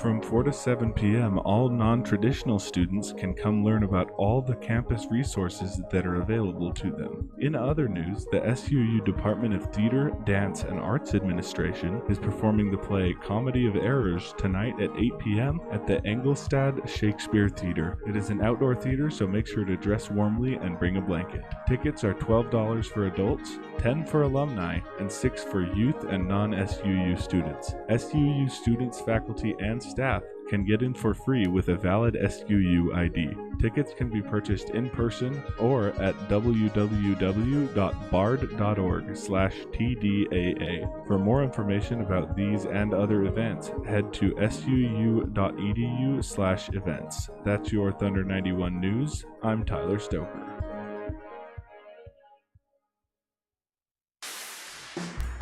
From 4 to 7 p.m., all non-traditional students can come learn about all the campus resources that are available to them. In other news, the SUU Department of Theater, Dance, and Arts Administration is performing the play Comedy of Errors tonight at 8 p.m. at the Engelstad Shakespeare Theater. It is an outdoor theater, so make sure to dress warmly and bring a blanket. Tickets are $12 for adults, $10 for alumni, and $6 for youth and non-SUU students. SUU students, faculty, and staff can get in for free with a valid SUU ID. Tickets can be purchased in person or at www.bard.org/TDAA. For more information about these and other events, head to suu.edu/events. That's your Thunder 91 News. I'm Tyler Stoker.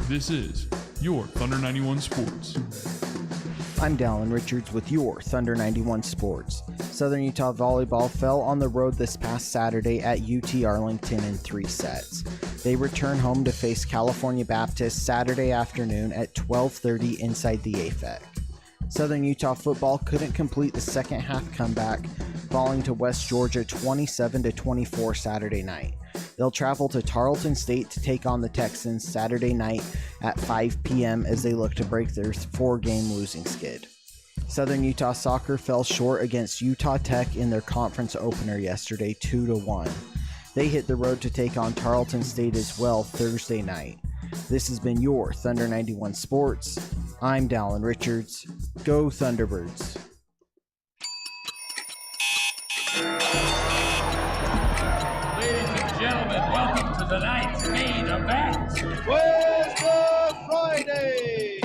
This is your Thunder 91 Sports. I'm Dallin Richards with your Thunder 91 Sports. Southern Utah Volleyball fell on the road this past Saturday at UT Arlington in 3 sets. They return home to face California Baptist Saturday afternoon at 12:30 inside the AFEC. Southern Utah football couldn't complete the second half comeback, falling to West Georgia 27-24 Saturday night. They'll travel to Tarleton State to take on the Texans Saturday night at 5 p.m. as they look to break their 4-game losing skid. Southern Utah soccer fell short against Utah Tech in their conference opener yesterday 2-1. They hit the road to take on Tarleton State as well Thursday night. This has been your Thunder 91 Sports. I'm Dallin Richards. Go Thunderbirds. Gentlemen, welcome to tonight's main event. Where's the Friday?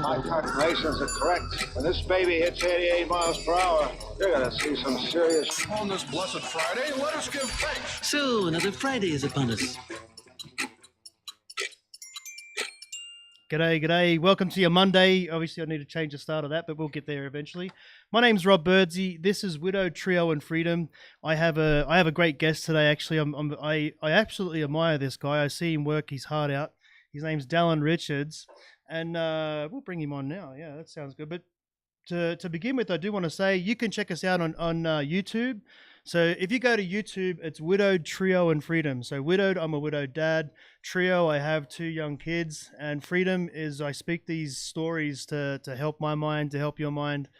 My calculations are correct. When this baby hits 88 miles per hour, you're gonna see some serious. On this blessed Friday, let us give thanks. So, another Friday is upon us. G'day. Welcome to your Monday. Obviously, I need to change the start of that, but we'll get there eventually. My name's Rob Birdsey. This is Widow, Trio, and Freedom. I have a great guest today. Actually, I absolutely admire this guy. I see him work his heart out. His name's Dallin Richards, and we'll bring him on now. Yeah, that sounds good. But to begin with, I do want to say you can check us out on YouTube. So if you go to YouTube, it's Widowed, Trio, and Freedom. So widowed, I'm a widowed dad. Trio, I have 2 young kids. And Freedom is I speak these stories to help my mind, to help your mind,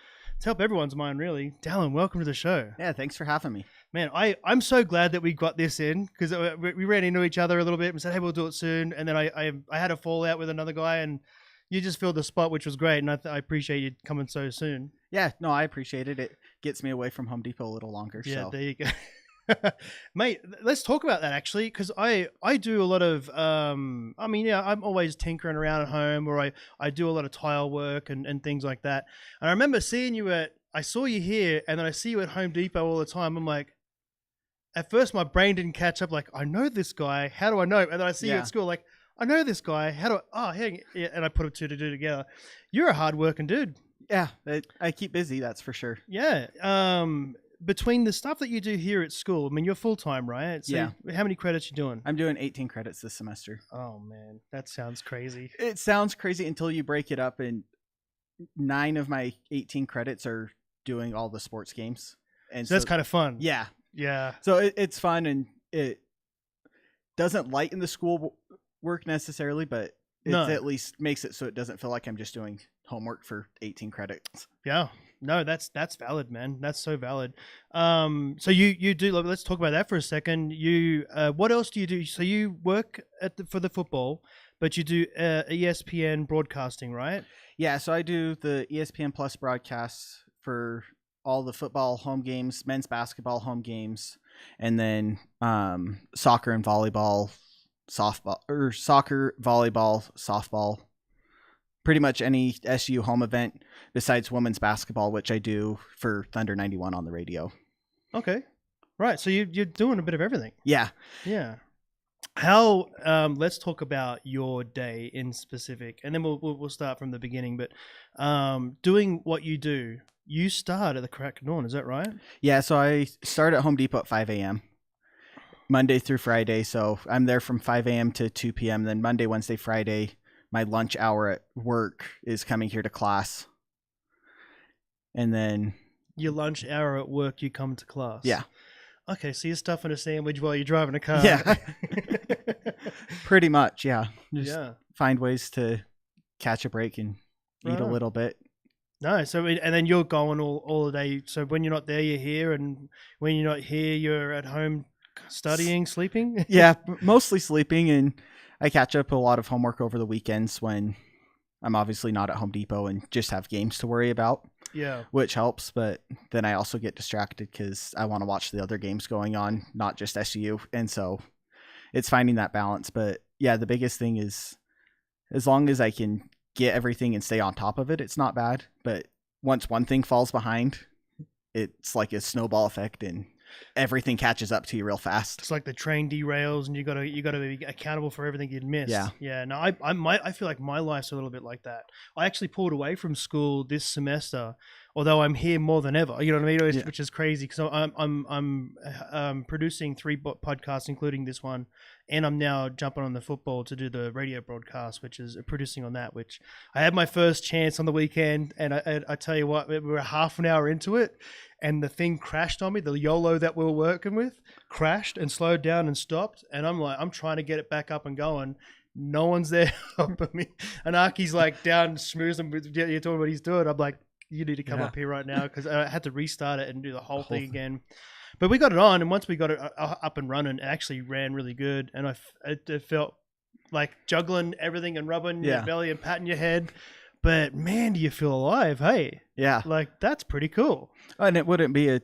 to help everyone's mind, really. Dallin, welcome to the show. Yeah, thanks for having me. Man, I'm so glad that we got this in because we ran into each other a little bit and said, hey, we'll do it soon. And then I had a fallout with another guy and you just filled the spot, which was great. And I appreciate you coming so soon. Yeah, no, I appreciate it. It gets me away from Home Depot a little longer. Yeah, so. There you go. Mate, let's talk about that actually, because I do a lot of, I'm always tinkering around at home, or I do a lot of tile work and things like that. And I remember seeing you I saw you here, and then I see you at Home Depot all the time. I'm like, at first my brain didn't catch up, like, I know this guy, how do I know? And then I see you at school, like, I know this guy, and I put 2 to 2 together. You're a hard-working dude. Yeah, I keep busy, that's for sure. Yeah. Between the stuff that you do here at school, I mean, you're full-time, right? So yeah. How many credits you doing? I'm doing 18 credits this semester. Oh, man. That sounds crazy. It sounds crazy until you break it up, and 9 of my 18 credits are doing all the sports games. And so that's kind of fun. Yeah. Yeah. So it's fun, and it doesn't lighten the school work necessarily, but it at least makes it so it doesn't feel like I'm just doing homework for 18 credits. Yeah. No, that's valid, man. That's so valid. So you do. Let's talk about that for a second. You, what else do you do? So you work for the football, but you do ESPN broadcasting, right? Yeah. So I do the ESPN Plus broadcasts for all the football home games, men's basketball home games, and then soccer and volleyball, soccer, volleyball, softball. Pretty much any SU home event besides women's basketball, which I do for Thunder 91 on the radio. Okay. Right. So you're doing a bit of everything. Yeah. Yeah. How, let's talk about your day in specific, and then we'll start from the beginning, but doing what you do, you start at the crack of dawn, is that right? Yeah. So I start at Home Depot at 5 a.m. Monday through Friday. So I'm there from 5 a.m. to 2 p.m. Then Monday, Wednesday, Friday, my lunch hour at work is coming here to class. And then your lunch hour at work, you come to class. Yeah. Okay, so you're stuffing a sandwich while you're driving a car. Yeah. Pretty much, yeah. Just Yeah. find ways to catch a break and eat a little bit. No, so and then you're going all the day. So when you're not there, you're here, and when you're not here, you're at home studying, sleeping. Yeah, mostly sleeping, and I catch up a lot of homework over the weekends when I'm obviously not at Home Depot and just have games to worry about. Yeah, which helps, but then I also get distracted because I want to watch the other games going on, not just SU, and so it's finding that balance. But yeah, the biggest thing is as long as I can get everything and stay on top of it, it's not bad. But once one thing falls behind, it's like a snowball effect and everything catches up to you real fast. It's like the train derails and you gotta be accountable for everything you'd missed. Yeah. No, I feel like my life's a little bit like that. I actually pulled away from school this semester, although I'm here more than ever. You know what I mean? Which is crazy because I'm producing 3 podcasts, including this one, and I'm now jumping on the football to do the radio broadcast, which is producing on that. Which I had my first chance on the weekend, and I tell you what, we were half an hour into it, and the thing crashed on me. The YOLO that we were working with crashed and slowed down and stopped, and I'm trying to get it back up and going. No one's there helping me. And Aki's like down schmoozing. You're talking what he's doing. I'm like, you need to come up here right now because I had to restart it and do the whole thing again. But we got it on, and once we got it up and running, it actually ran really good. And it felt like juggling everything and rubbing your belly and patting your head. But man, do you feel alive? Hey, yeah, like that's pretty cool. And it wouldn't be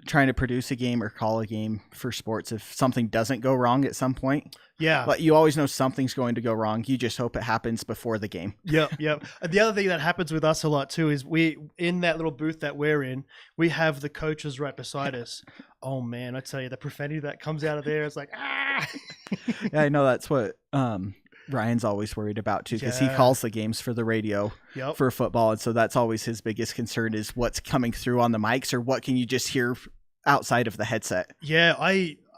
trying to produce a game or call a game for sports if something doesn't go wrong at some point. Yeah. But you always know something's going to go wrong. You just hope it happens before the game. Yep. The other thing that happens with us a lot too is we, in that little booth that we're in, we have the coaches right beside us. Oh man, I tell you, the profanity that comes out of there is like, ah. Yeah, I know that's what Ryan's always worried about too, because he calls the games for the radio for football. And so that's always his biggest concern is what's coming through on the mics or what can you just hear outside of the headset. Yeah,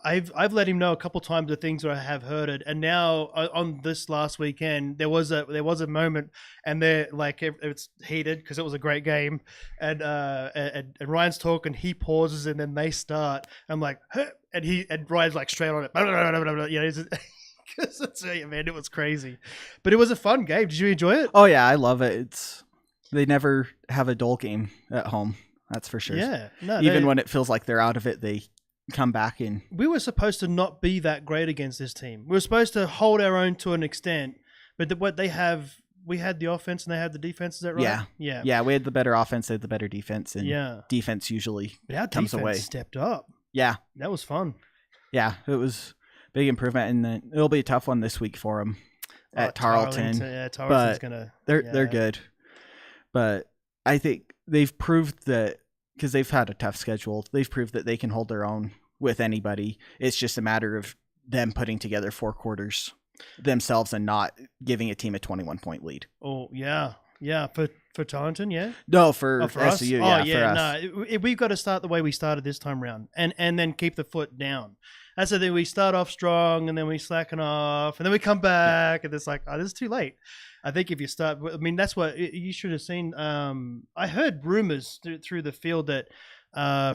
I've let him know a couple times the things that I have heard, and now on this last weekend there was a moment, and they're like it's heated because it was a great game, and Ryan's talking, he pauses, and then they start. I'm like, huh, and Ryan's like straight on it, you know. Because man, it was crazy, but it was a fun game. Did you enjoy it? Oh yeah, I love it. They never have a dull game at home. That's for sure. Yeah, no, even when it feels like they're out of it, they come back in. We were supposed to not be that great against this team. We were supposed to hold our own to an extent, but what they have, we had the offense and they had the defense. Is that right? Yeah. We had the better offense, they had the better defense, and defense usually comes away. Stepped up. Yeah, that was fun. Yeah, it was big improvement, and then it'll be a tough one this week for them at Tarleton. Yeah, Tarleton's gonna. They're good, but I think they've proved that because they've had a tough schedule. They've proved that they can hold their own with anybody. It's just a matter of them putting together 4 quarters themselves and not giving a team a 21-point lead. Oh yeah. For Tarleton, yeah. No, for us? SU, yeah. For us. No, we've got to start the way we started this time around, and then keep the foot down. That's the thing. We start off strong, and then we slacken off, and then we come back, and it's like, oh, this is too late. I think if you start, I mean, that's what you should have seen. I heard rumors through the field that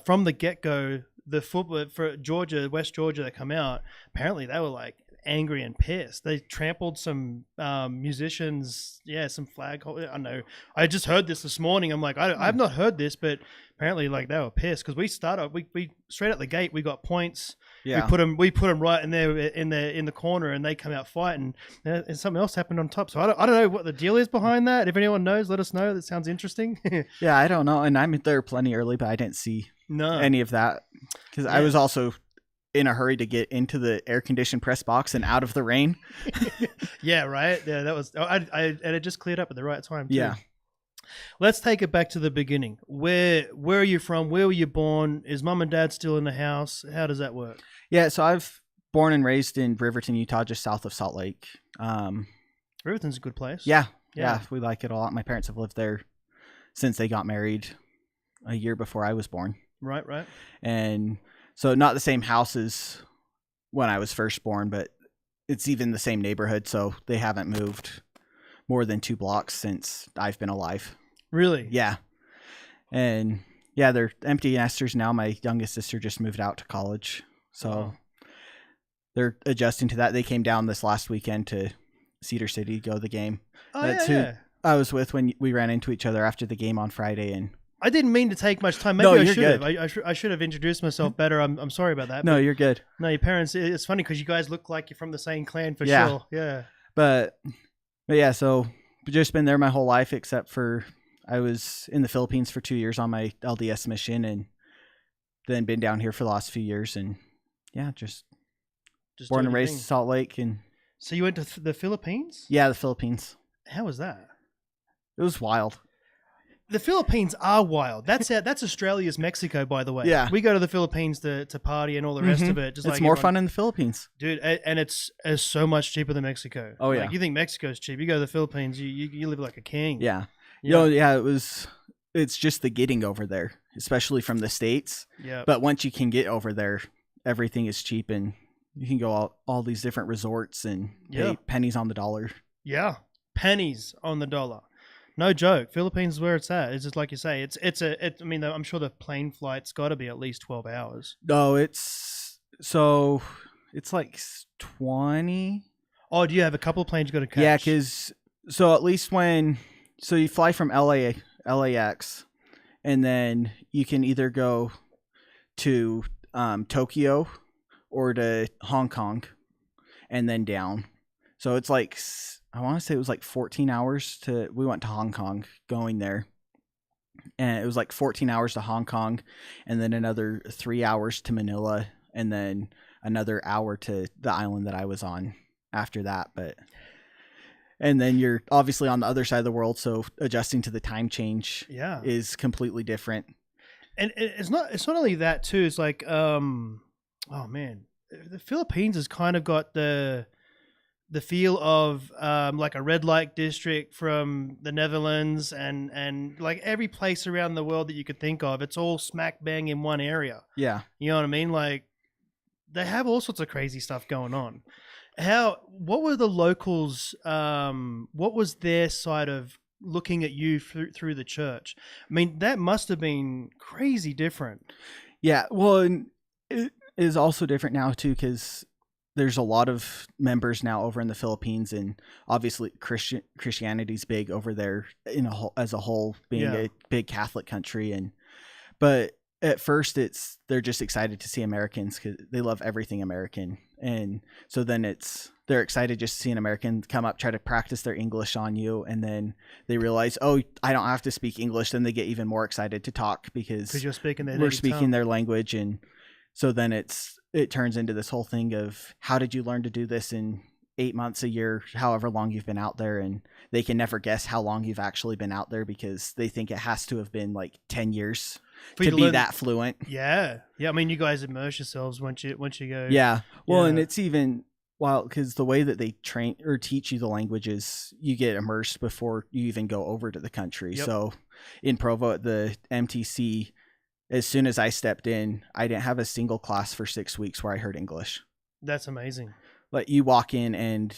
from the get-go, the football for Georgia, West Georgia, that come out, apparently they were like angry and pissed. They trampled some musicians, some flag holders. I know. I just heard this morning. I'm like, I've not heard this, but apparently, like, they were pissed because we straight out the gate, we got points. Yeah. We put them right in there in the corner, and they come out fighting. And something else happened on top. So I don't know what the deal is behind that. If anyone knows, let us know. That sounds interesting. Yeah, I don't know. And I'm there plenty early, but I didn't see any of that because I was also in a hurry to get into the air-conditioned press box and out of the rain. Yeah, right. Yeah, that was. And it just cleared up at the right time too. Yeah. Let's take it back to the beginning. Where are you from? Where were you born? Is mom and dad still in the house? How does that work? Yeah, so I've born and raised in Riverton, Utah, just south of Salt Lake. Riverton's a good place. Yeah, we like it a lot. My parents have lived there since they got married a year before I was born. Right. And so not the same house as when I was first born, but it's even the same neighborhood, so they haven't moved more than 2 blocks since I've been alive. Really? Yeah. And yeah, they're empty nesters now. My youngest sister just moved out to college, so they're adjusting to that. They came down this last weekend to Cedar City to go to the game. Oh, That's yeah. who I was with when we ran into each other after the game on Friday. And I didn't mean to take much time. Maybe No, I you're should have. good. I should have introduced myself better. I'm sorry about that. no, but you're good. no, your parents. It's funny because you guys look like you're from the same clan for Yeah. sure. Yeah. But yeah, so just been there my whole life, except for I was in the Philippines for 2 years on my LDS mission, and then been down here for the last few years. And yeah, just born doing and your raised in thing. Salt Lake. And So you went to the Philippines? yeah, the Philippines. How was that? It was wild. The Philippines are wild. That's Australia's Mexico, by the way. Yeah. We go to the Philippines to party and all the rest Mhm. of it. Just It's like more everyone- fun in the Philippines. dude. And it's so much cheaper than Mexico. Oh, yeah. Like, you think Mexico's cheap? You go to the Philippines, you live like a king. Yeah. Yeah. It's just the getting over there, especially from the States. Yeah. But once you can get over there, everything is cheap, and you can go all these different resorts and pay Yeah. pennies on the dollar. Yeah, pennies on the dollar. No joke. Philippines is where it's at. It's just like you say. I mean, I'm sure the plane flight's got to be at least 12 hours. No, it's like 20. Oh, do you have a couple of planes you got to catch? Yeah, so at least so you fly from LAX, and then you can either go to Tokyo or to Hong Kong, and then down. So it's like, I want to say it was like 14 hours we went to Hong Kong going there. And it was like 14 hours to Hong Kong, and then another 3 hours to Manila, and then another hour to the island that I was on after that. And then you're obviously on the other side of the world, so adjusting to the time change is completely different. And it's not only that too. It's like, oh man, the Philippines has kind of got the feel of like a red light district from the Netherlands, and like every place around the world that you could think of, it's all smack bang in one area. Yeah. You know what I mean? Like, they have all sorts of crazy stuff going on. What were the locals, what was their side of looking at you through the church? I mean, that must have been crazy different. Yeah. Well, and it is also different now too, because there's a lot of members now over in the Philippines, and obviously Christianity's big over there as a whole, being a big Catholic country. But at first they're just excited to see Americans because they love everything American. And so then they're excited just to see an American come up, try to practice their English on you. And then they realize, oh, I don't have to speak English. Then they get even more excited to talk because you're speaking their we're native speaking tongue. their language. And so then it turns into this whole thing of, how did you learn to do this in 8 months, a year, however long you've been out there? And they can never guess how long you've actually been out there because they think it has to have been like 10 years For you to to be learn- that fluent. Yeah. I mean, you guys immerse yourselves once you go. Yeah. Well, and Yeah. it's even wild because the way that they train or teach you the languages, you get immersed before you even go over to the country. Yep. So in Provo at the MTC, as soon as I stepped in, I didn't have a single class for 6 weeks where I heard English. That's amazing. Like, you walk in and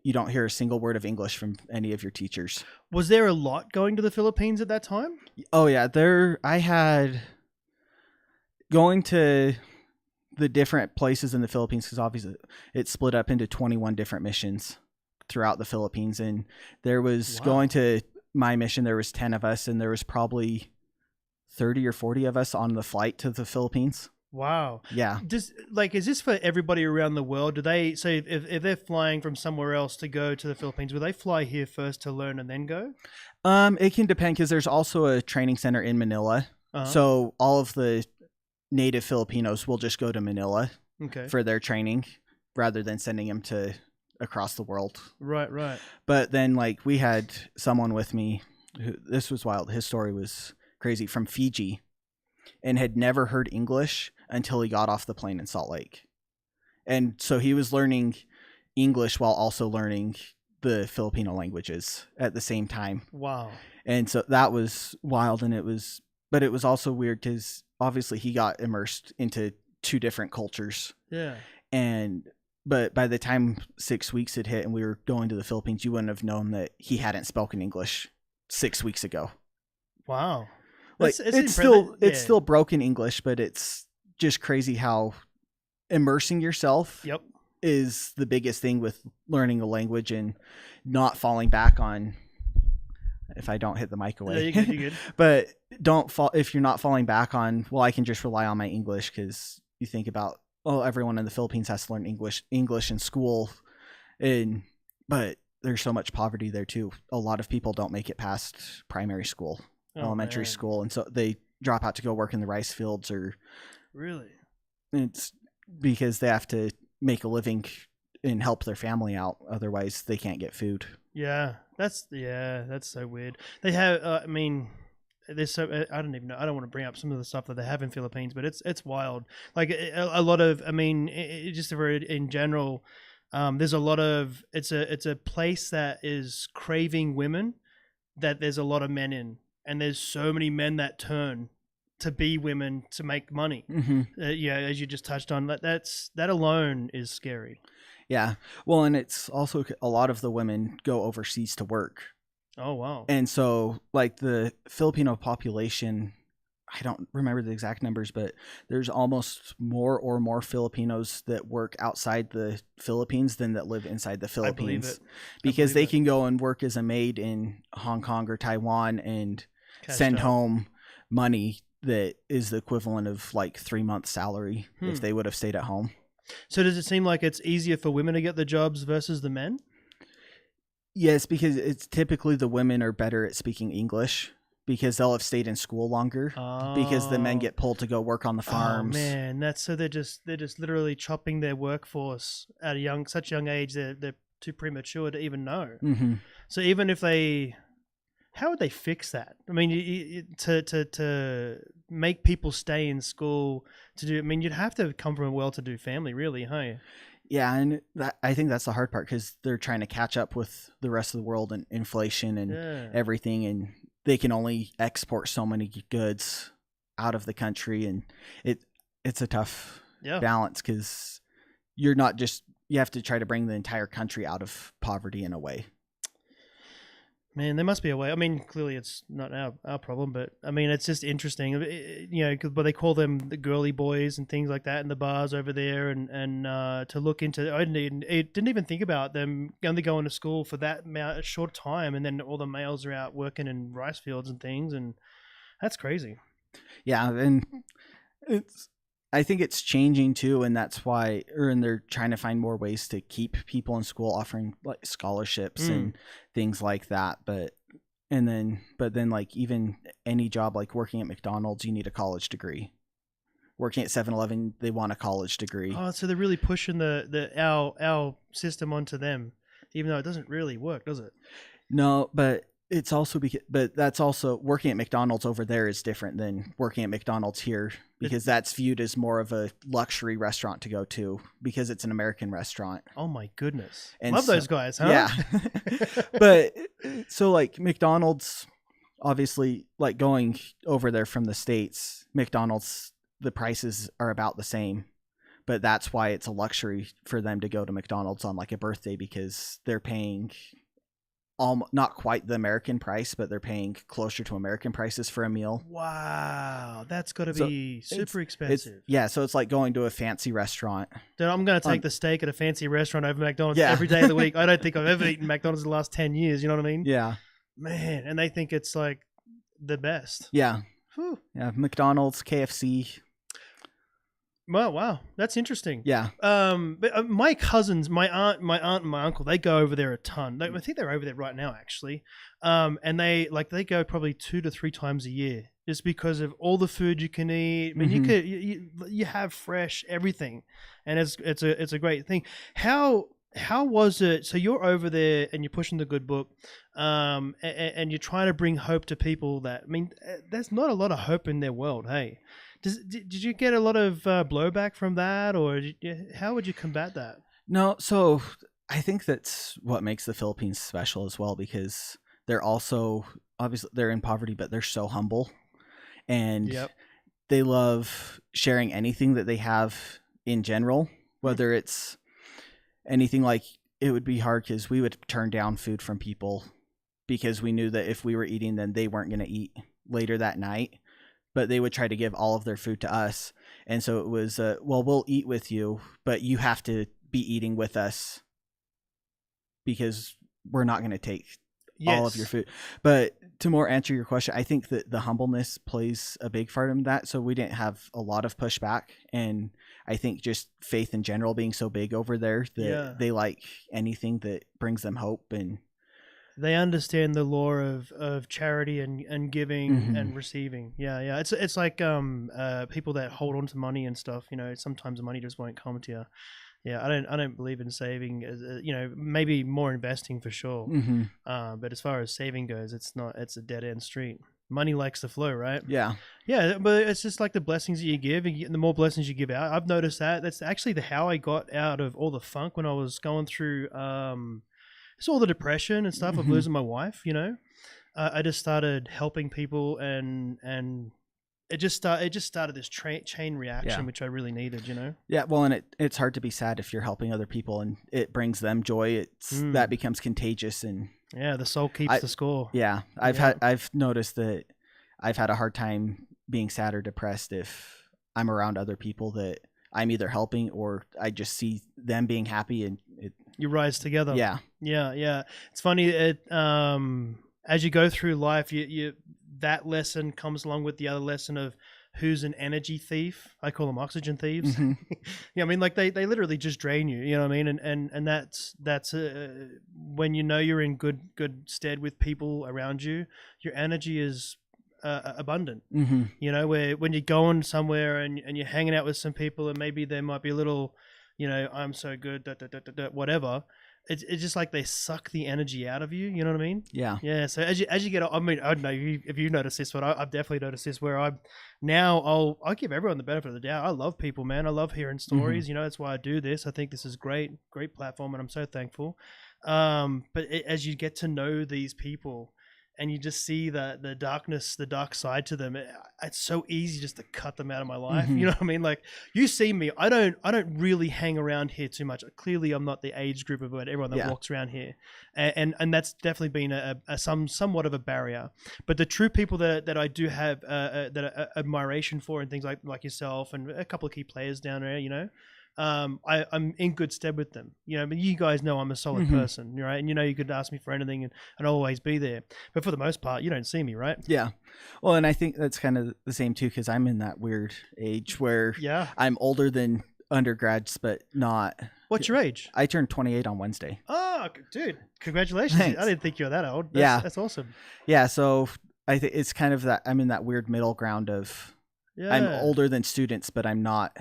you don't hear a single word of English from any of your teachers. Was there a lot going to the Philippines at that time? Oh yeah, I had going to the different places in the Philippines, because obviously it's split up into 21 different missions throughout the Philippines. And there was going to my mission, there was 10 of us, and there was probably 30 or 40 of us on the flight to the Philippines. Wow. Yeah. Is this for everybody around the world? Do they say if they're flying from somewhere else to go to the Philippines, will they fly here first to learn and then go? It can depend, because there's also a training center in Manila. Uh-huh. So all of the native Filipinos will just go to Manila for their training rather than sending them to across the world. Right. But then, like, we had someone with me this was wild. His story was crazy, from Fiji, and had never heard English until he got off the plane in Salt Lake. And so he was learning English while also learning the Filipino languages at the same time. Wow. And so that was wild. And it was also weird because obviously he got immersed into two different cultures. Yeah. But by the time 6 weeks had hit and we were going to the Philippines, you wouldn't have known that he hadn't spoken English 6 weeks ago. Wow. Like it's still broken English, but it's just crazy how immersing yourself is the biggest thing with learning a language and not falling back on. If I don't hit the mic away, you're good. But don't fall if you're not falling back on. Well, I can just rely on my English, because you think about everyone in the Philippines has to learn English in school, but there's so much poverty there too. A lot of people don't make it past primary school. Elementary school, and so they drop out to go work in the rice fields, or it's because they have to make a living and help their family out, otherwise they can't get food. That's so weird. They have there's so I don't even know. I don't want to bring up some of the stuff that they have in Philippines, but it's wild. Like a lot of just in general, there's a lot of it's a place that is craving women that there's a lot of men in. And there's so many men that turn to be women to make money. As you just touched on, that alone is scary. Yeah. Well, and it's also a lot of the women go overseas to work. Oh, wow. And so like the Filipino population, I don't remember the exact numbers, but there's almost more Filipinos that work outside the Philippines than that live inside the Philippines, because they can go and work as a maid in Hong Kong or Taiwan and send home money that is the equivalent of like 3 months salary if they would have stayed at home. So does it seem like it's easier for women to get the jobs versus the men? Yes, because it's typically the women are better at speaking English, because they'll have stayed in school longer, because the men get pulled to go work on the farms. Oh man, they're just literally chopping their workforce at such a young age. They're too premature to even know. So even if how would they fix that? I mean, to make people stay in school you'd have to come from a well-to-do family, really, huh? Yeah, and I think that's the hard part, because they're trying to catch up with the rest of the world and inflation and everything, and they can only export so many goods out of the country, and it's a tough balance, because you have to try to bring the entire country out of poverty in a way. Man, there must be a way. I mean, clearly it's not our problem, but I mean, it's just interesting, but they call them the girly boys and things like that in the bars over there, and to look into, I didn't even think about them only going to school for that short time, and then all the males are out working in rice fields and things, and that's crazy. Yeah, and I think it's changing too, and that's why, and they're trying to find more ways to keep people in school, offering like scholarships and things like that. But then like even any job, like working at McDonald's, you need a college degree. Working at 7-Eleven, they want a college degree. Oh, so they're really pushing our system onto them, even though it doesn't really work, does it? No, but it's also but that's also working at McDonald's over there is different than working at McDonald's here, because that's viewed as more of a luxury restaurant to go to, because it's an American restaurant. Oh my goodness. And love those guys, huh? Yeah. But so like McDonald's, obviously, like going over there from the States, McDonald's, the prices are about the same, but that's why it's a luxury for them to go to McDonald's on like a birthday, because they're paying not quite the American price, but they're paying closer to American prices for a meal. Wow, that's got to be super expensive. So it's like going to a fancy restaurant. Dude, I'm going to take the steak at a fancy restaurant over McDonald's every day of the week. I don't think I've ever eaten McDonald's in the last 10 years, you know what I mean? Yeah. Man, and they think it's like the best. Yeah. Whew. Yeah, McDonald's, KFC. Well, wow, that's interesting. Yeah. But my cousins, my aunt and my uncle, they go over there a ton. I think they're over there right now, actually. And they go probably 2 to 3 times a year, just because of all the food you can eat. I mean, you have fresh everything, and it's a great thing. How was it? So you're over there and you're pushing the good book, and you're trying to bring hope to people that, I mean, there's not a lot of hope in their world, hey? Did you get a lot of blowback from that, or how would you combat that? No, so I think that's what makes the Philippines special as well, because they're also, obviously they're in poverty, but they're so humble, and they love sharing anything that they have in general. whether it's anything like it would be hard because we would turn down food from people because we knew that if we were eating, then they weren't going to eat later that night, but they would try to give all of their food to us. And so it was, well, we'll eat with you, but you have to be eating with us because we're not going to take all of your food. But to more answer your question, I think that the humbleness plays a big part in that. So we didn't have a lot of pushback, and I think just faith in general being so big over there that they like anything that brings them hope, and they understand the law of charity and giving and receiving. Yeah. It's like people that hold on to money and stuff. You know, sometimes the money just won't come to you. Yeah, I don't believe in saving. You know, maybe more investing for sure. But as far as saving goes, it's a dead end street. Money likes to flow, right? Yeah, but it's just like the blessings that you give, and the more blessings you give out. I've noticed that's actually how I got out of all the funk when I was going through it's all the depression and stuff of losing my wife. You know, I just started helping people, and it just started this chain reaction, which I really needed, you know? Yeah, well, and it's hard to be sad if you're helping other people and it brings them joy. That becomes contagious, and the soul keeps the score. Yeah, I've noticed that I've had a hard time being sad or depressed if I'm around other people that I'm either helping or I just see them being happy, and you rise together. Yeah. It's funny. As you go through life, you that lesson comes along with the other lesson of who's an energy thief. I call them oxygen thieves. I mean, like they literally just drain you. You know what I mean? And that's when you know you're in good stead with people around you, your energy is abundant. You know, where when you're going somewhere and you're hanging out with some people, and maybe there might be a little, you know, I'm so good, whatever. It's just like they suck the energy out of you. You know what I mean? Yeah. So as you get, I mean, I don't know if you noticed this, but I've definitely noticed this. Where I'll give everyone the benefit of the doubt. I love people, man. I love hearing stories. You know, that's why I do this. I think this is great platform, and I'm so thankful. But as you get to know these people, and you just see the darkness, the dark side to them, it's so easy just to cut them out of my life. You know what I mean? Like, you see me, I don't really hang around here too much. Clearly, I'm not the age group of everyone that walks around here, and that's definitely been a somewhat of a barrier. But the true people that I do have that admiration for, and things like yourself and a couple of key players down there, you know. I'm in good stead with them, you know. But you guys know I'm a solid person, right? And you know you could ask me for anything, and I'll always be there. But for the most part, you don't see me, right? Yeah. Well, and I think that's kind of the same too, because I'm in that weird age where I'm older than undergrads, but not. What's your age? I turned 28 on Wednesday. Oh, dude! Congratulations! Thanks. I didn't think you were that old. That's awesome. Yeah. So I think it's kind of that I'm in that weird middle ground of I'm older than students, but I'm not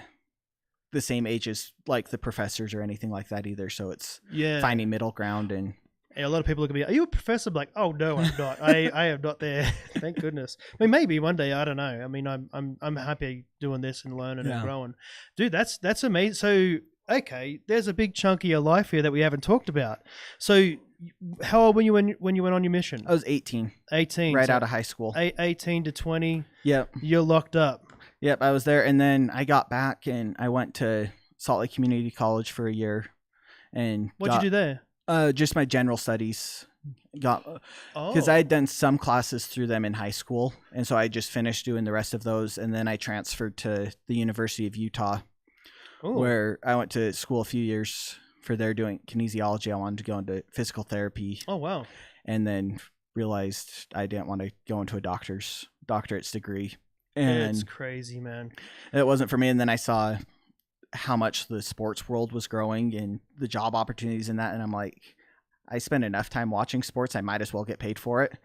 the same age as like the professors or anything like that either. So it's finding middle ground. And a lot of people look at me, are you a professor? I'm like, oh no, I'm not. I am not there. Thank goodness. I mean, maybe one day, I don't know. I mean, I'm happy doing this and learning and growing. Dude, that's amazing. So, okay, there's a big chunk of your life here that we haven't talked about. So how old were you when you went on your mission? I was 18. 18. Right out of high school. 18 to 20. Yep. You're locked up. Yep, I was there, and then I got back, and I went to Salt Lake Community College for a year. And what'd you do there? Just my general studies. Because I had done some classes through them in high school, and so I just finished doing the rest of those, and then I transferred to the University of Utah, where I went to school a few years for there doing kinesiology. I wanted to go into physical therapy. Oh, wow. And then realized I didn't want to go into a doctorate's degree. And it's crazy, man. It wasn't for me. And then I saw how much the sports world was growing and the job opportunities in that. And I'm like, I spend enough time watching sports, I might as well get paid for it.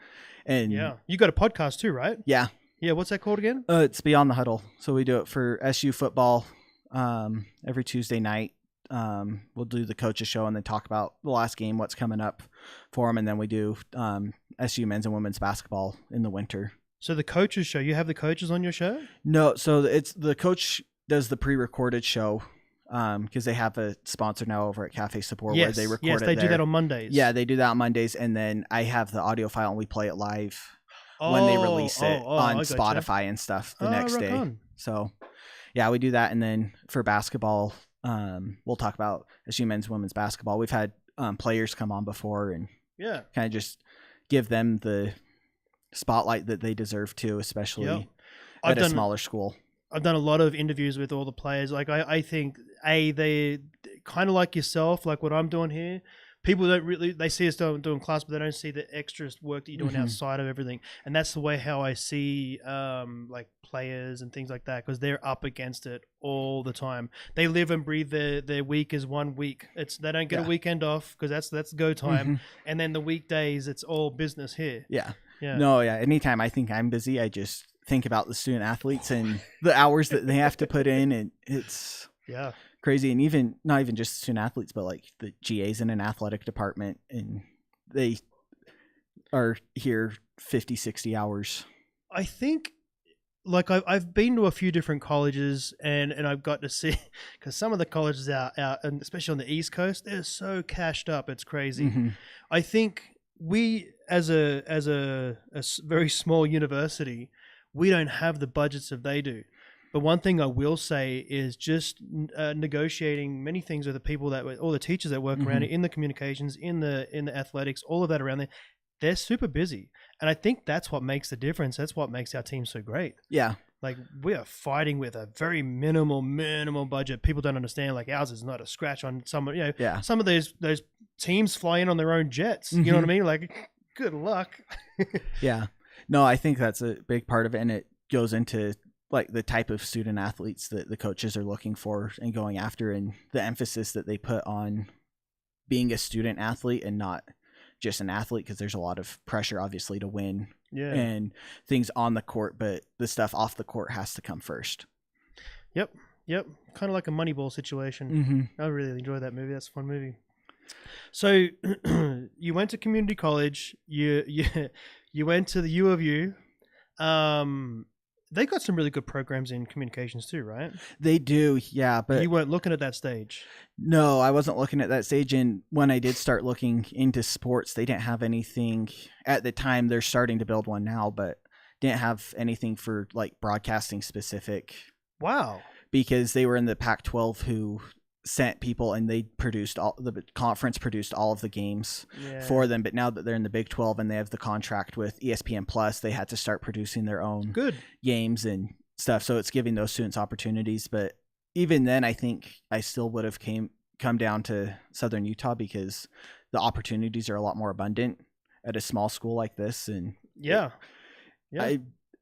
And you got a podcast too, right? Yeah. What's that called again? It's Beyond the Huddle. So we do it for SU football every Tuesday night. We'll do the coaches show and then talk about the last game, what's coming up for them. And then we do SU men's and women's basketball in the winter. So the coaches show, you have the coaches on your show? No, so it's the coach does the pre-recorded show because they have a sponsor now over at Cafe Support where they record it. Yes, they do that on Mondays. Yeah, they do that on Mondays, and then I have the audio file and we play it live when they release it on Spotify and stuff the next day. On. So yeah, we do that, and then for basketball, we'll talk about SU men's, women's basketball. We've had players come on before and kind of just give them the spotlight that they deserve to, especially at a smaller school. I've done a lot of interviews with all the players. Like I think they kind of like yourself, like what I'm doing here. People don't really, they see us doing class, but they don't see the extra work that you're doing outside of everything. And that's the way how I see like players and things like that, because they're up against it all the time. They live and breathe their week as 1 week. They don't get a weekend off because that's go time. And then the weekdays, it's all business here. Yeah. No, yeah. Anytime I think I'm busy, I just think about the student athletes and the hours that they have to put in, and it's crazy. And even not even just student athletes, but like the GAs in an athletic department, and they are here 50, 60 hours. I think like I've been to a few different colleges and I've got to see, because some of the colleges out and especially on the East Coast, they're so cashed up, it's crazy. I think we as a very small university, we don't have the budgets that they do. But one thing I will say is just negotiating many things with the people all the teachers that work around it, in the communications, in the athletics, all of that around there. They're super busy, and I think that's what makes the difference. That's what makes our team so great. Yeah, like we are fighting with a very minimal budget. People don't understand. Like ours is not a scratch on some. Some of those teams fly in on their own jets. You know what I mean? Like, good luck. No, I think that's a big part of it, and it goes into like the type of student athletes that the coaches are looking for and going after, and the emphasis that they put on being a student athlete and not just an athlete, because there's a lot of pressure obviously to win and things on the court, but the stuff off the court has to come first. Yep. Kind of like a Moneyball situation. I really enjoyed that movie. That's a fun movie. So you went to community college, you went to the U of U. They got some really good programs in communications too, right? They do, yeah. But you weren't looking at that stage. No, I wasn't looking at that stage. And when I did start looking into sports, they didn't have anything at the time. They're starting to build one now, but didn't have anything for like broadcasting specific. Wow. Because they were in the Pac-12 who sent people, and they produced the conference produced all of the games for them. But now that they're in the Big 12 and they have the contract with ESPN Plus, they had to start producing their own games and stuff. So it's giving those students opportunities. But even then, I think I still would have come down to Southern Utah, because the opportunities are a lot more abundant at a small school like this. And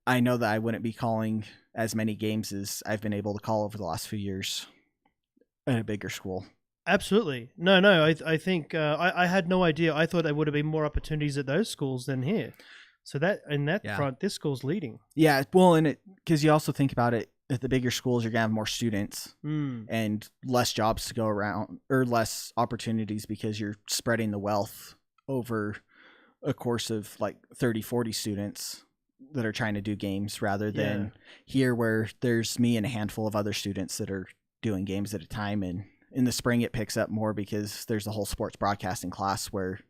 I know that I wouldn't be calling as many games as I've been able to call over the last few years at a bigger school. Absolutely. No, I think I had no idea. I thought there would have been more opportunities at those schools than here. So that in that front, this school's leading. Yeah, well, and because you also think about it, at the bigger schools, you're gonna have more students and less jobs to go around, or less opportunities, because you're spreading the wealth over a course of like 30, 40 students that are trying to do games, rather than here where there's me and a handful of other students that are doing games at a time. And in the spring it picks up more because there's the whole sports broadcasting class where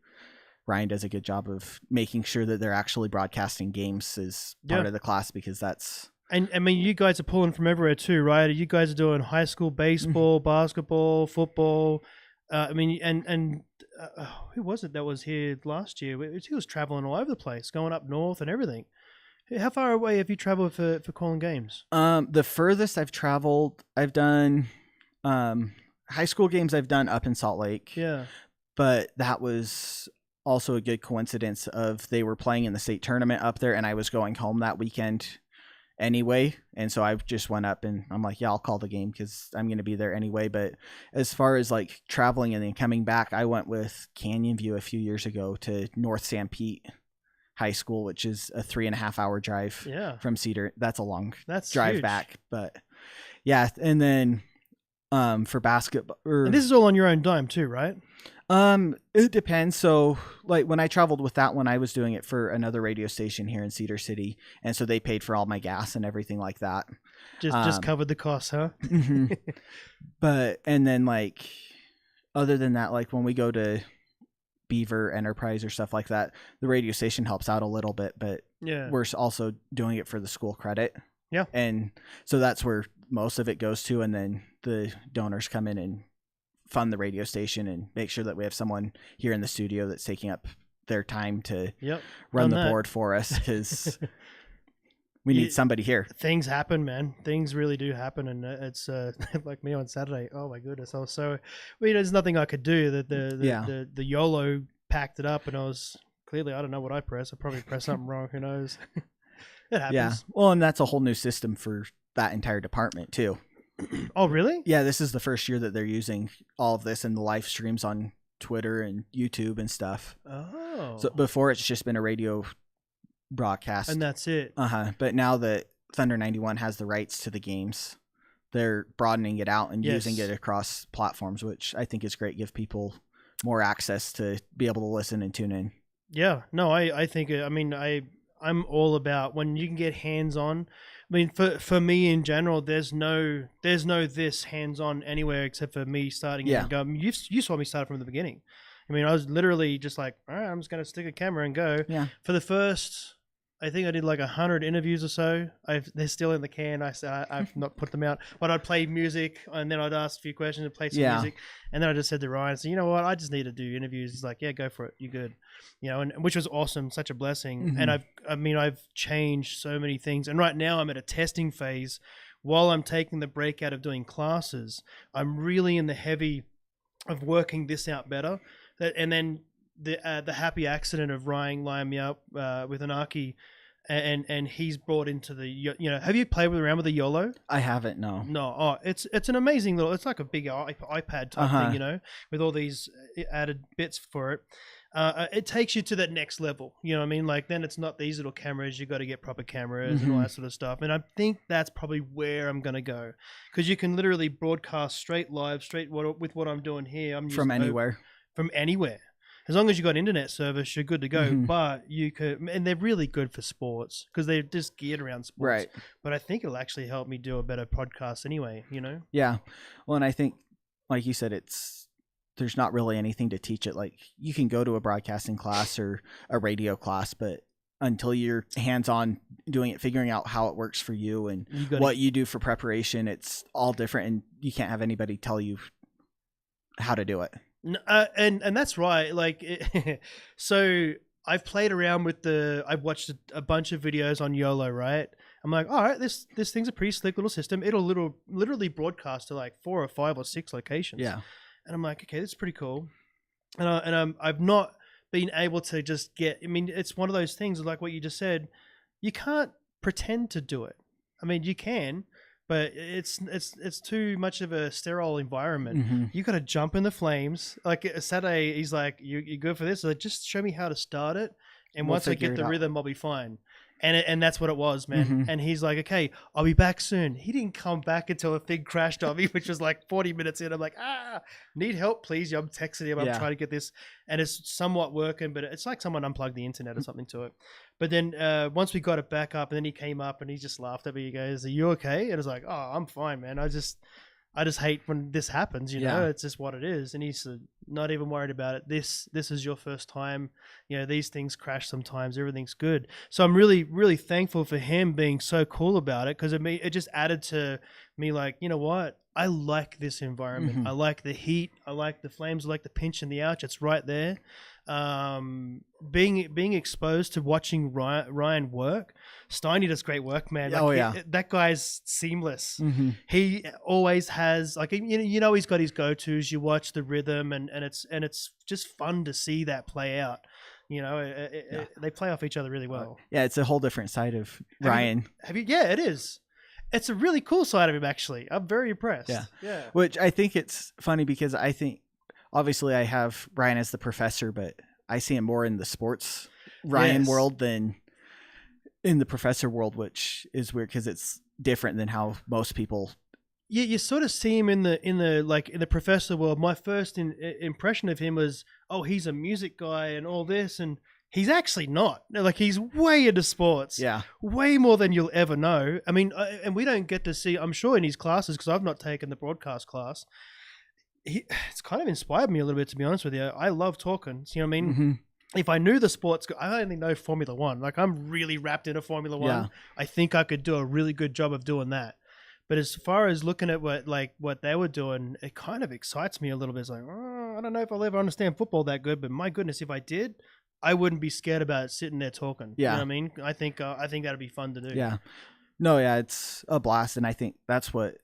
Ryan does a good job of making sure that they're actually broadcasting games as part of the class, because that's... And I mean, you guys are pulling from everywhere too, right? You guys are doing high school baseball, basketball, football. I mean, and who was it that was here last year? He was traveling all over the place, going up north and everything. How far away have you traveled for calling games? The furthest I've traveled, I've done high school games I've done up in Salt Lake. Yeah. But that was also a good coincidence of they were playing in the state tournament up there, and I was going home that weekend anyway. And so I just went up and I'm like, I'll call the game because I'm going to be there anyway. But as far as like traveling and then coming back, I went with Canyon View a few years ago to North Sanpete High School, which is a 3.5 hour drive from Cedar. That's a long drive back, but and then for basketball, and this is all on your own dime too, right? It depends. So like when I traveled with that one, I was doing it for another radio station here in Cedar City, and so they paid for all my gas and everything like that. Just covered the costs, huh? But and then like other than that, like when we go to Beaver Enterprise or stuff like that, the radio station helps out a little bit, but we're also doing it for the school credit. Yeah. And so that's where most of it goes to. And then the donors come in and fund the radio station and make sure that we have someone here in the studio that's taking up their time to run the board for us, because we need somebody here. Things happen, man. Things really do happen, and it's like me on Saturday. Oh my goodness! I was so. There's nothing I could do. That the YOLO packed it up, and I was clearly, I don't know what I pressed. I probably pressed something wrong. Who knows? It happens. Yeah. Well, and that's a whole new system for that entire department too. Oh, really? Yeah, this is the first year that they're using all of this and the live streams on Twitter and YouTube and stuff. Oh. So before it's just been a radio broadcast. And that's it. But now that Thunder 91 has the rights to the games, they're broadening it out and using it across platforms, which I think is great. Give people more access to be able to listen and tune in. Yeah. No, I think, I'm all about when you can get hands-on. I mean, for me in general, there's no this hands-on anywhere except for me starting. Yeah. Go. I mean, you saw me start from the beginning. I mean, I was literally just like, all right, I'm just going to stick a camera and go. Yeah. For the first, I think I did like 100 interviews or so. They're still in the can. I've not put them out. But I'd play music, and then I'd ask a few questions and play some music. And then I just said to Ryan, so, you know what? I just need to do interviews. He's like, yeah, go for it. You're good. You know, and which was awesome. Such a blessing. Mm-hmm. And I've changed so many things. And right now I'm at a testing phase. While I'm taking the break out of doing classes, I'm really in the heavy of working this out better. And then the happy accident of Ryan lining me up with Anarchy, and he's brought into the have you played around with the YOLO? I haven't, no. No, it's an amazing little. It's like a big iPad type thing, with all these added bits for it. It takes you to that next level. You know what I mean? Like, then it's not these little cameras. You got to get proper cameras and all that sort of stuff. And I think that's probably where I'm going to go, because you can literally broadcast straight live, with what I'm doing here. I'm from anywhere. From anywhere. As long as you got internet service, you're good to go. But you could, and they're really good for sports because they're just geared around sports. Right. But I think it'll actually help me do a better podcast anyway, Yeah. Well, and I think, like you said, there's not really anything to teach it. Like, you can go to a broadcasting class or a radio class, but until you're hands-on doing it, figuring out how it works for you and what you do for preparation, it's all different, and you can't have anybody tell you how to do it. And that's right. Like, so I've played around with I've watched a bunch of videos on YOLO, right? I'm like, all right, this thing's a pretty slick little system. It'll literally broadcast to like 4 or 5 or 6 locations. Yeah. And I'm like, okay, that's pretty cool. And I've not been able to just get. I mean, it's one of those things like what you just said. You can't pretend to do it. I mean, you can, but it's too much of a sterile environment. You got to jump in the flames. Like Saturday, he's like, "You good for this?" So just show me how to start it, and once I get the rhythm, I'll be fine. And that's what it was, man. And he's like, okay, I'll be back soon. He didn't come back until the thing crashed on me, which was like 40 minutes in. I'm like, need help, please. I'm texting him. I'm trying to get this. And it's somewhat working, but it's like someone unplugged the internet or something to it. But then once we got it back up, and then he came up and he just laughed at me. He goes, are you okay? And I was like, oh, I'm fine, man. I just hate when this happens, you know, it's just what it is. And he's not even worried about it. This is your first time. You know, these things crash sometimes. Everything's good. So I'm really, really thankful for him being so cool about it, because it just added to me like, you know what? I like this environment. I like the heat. I like the flames. I like the pinch and the ouch. It's right there. Being exposed to watching Ryan work. Steiny does great work, man. Like, that guy's seamless. He always has, like, you know, he's got his go-tos. You watch the rhythm, and it's just fun to see that play out. You know, they play off each other really well. Yeah, it's a whole different side of Ryan. Have you? Yeah, it is. It's a really cool side of him, actually. I'm very impressed. Yeah. Which I think it's funny, because I think, obviously, I have Ryan as the professor, but I see him more in the sports Ryan world than in the professor world, which is weird because it's different than how most people. Yeah, you sort of see him in the professor world. My first impression of him was, oh, he's a music guy and all this, and he's actually not. Like, he's way into sports. Yeah. Way more than you'll ever know. I mean, and we don't get to see, I'm sure in his classes, because I've not taken the broadcast class, it's kind of inspired me a little bit, to be honest with you. I love talking. You know what I mean? if I knew the sports, I only know Formula One. Like I'm really wrapped into Formula One. Yeah. I think I could do a really good job of doing that. But as far as looking at what they were doing, it kind of excites me a little bit. It's like, oh, I don't know if I'll ever understand football that good, but my goodness, if I did, I wouldn't be scared about sitting there talking. Yeah. You know what I mean? I think that'd be fun to do. Yeah. No, yeah, it's a blast, and I think that's what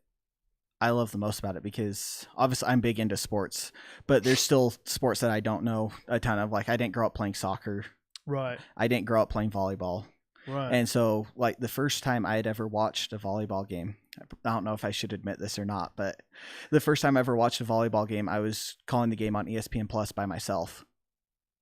I love the most about it, because obviously I'm big into sports, but there's still sports that I don't know a ton of. Like I didn't grow up playing soccer. Right. I didn't grow up playing volleyball. Right. And so like the first time I had ever watched a volleyball game, I don't know if I should admit this or not, but the first time I ever watched a volleyball game, I was calling the game on ESPN Plus by myself.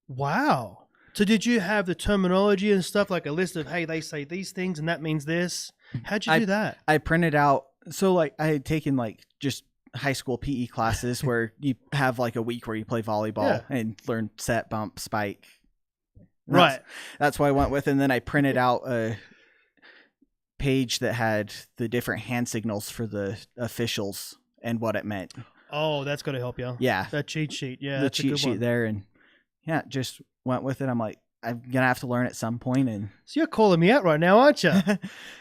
Wow. So did you have the terminology and stuff, like a list of, hey, they say these things and that means this? How'd you do that? I printed out. So like I had taken like just high school PE classes where you have like a week where you play volleyball and learn set, bump, spike. Right. That's what I went with. And then I printed out a page that had the different hand signals for the officials and what it meant. Oh, that's got to help you. Yeah. That cheat sheet. Yeah. The cheat sheet there. And yeah, just went with it. I'm like, I'm going to have to learn at some point. And so you're calling me out right now, aren't you?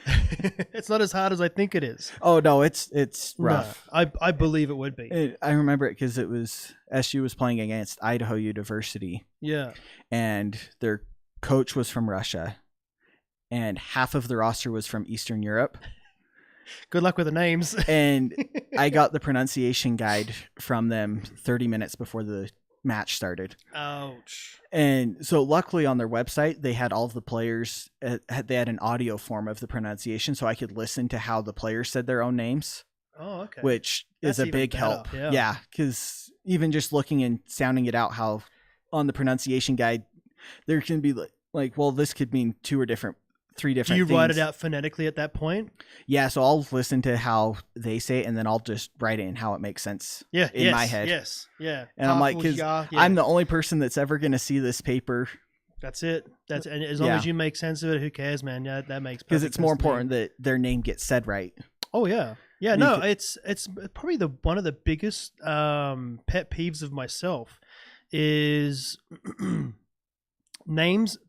It's not as hard as I think it is. Oh, no, it's rough. No, I believe it would be. I remember it because it was SU was playing against Idaho University. Yeah. And their coach was from Russia. And half of the roster was from Eastern Europe. Good luck with the names. And I got the pronunciation guide from them 30 minutes before the match started. Ouch. And so luckily on their website, they had all of the players, they had an audio form of the pronunciation, so I could listen to how the players said their own names. Oh, okay. Which is a big help. Yeah, because even just looking and sounding it out, how on the pronunciation guide, there can be like, well, this could mean three different Do you things. write it out phonetically at that point? Yeah, so I'll listen to how they say it, and then I'll just write it in how it makes sense in my head. Yes, yeah. And I'm like, because I'm the only person that's ever going to see this paper. That's it. And as long as you make sense of it, who cares, man? Yeah, that makes perfect because it's more sense to me. important that their name gets said right. Oh yeah, yeah. No, it's probably one of the biggest pet peeves of myself is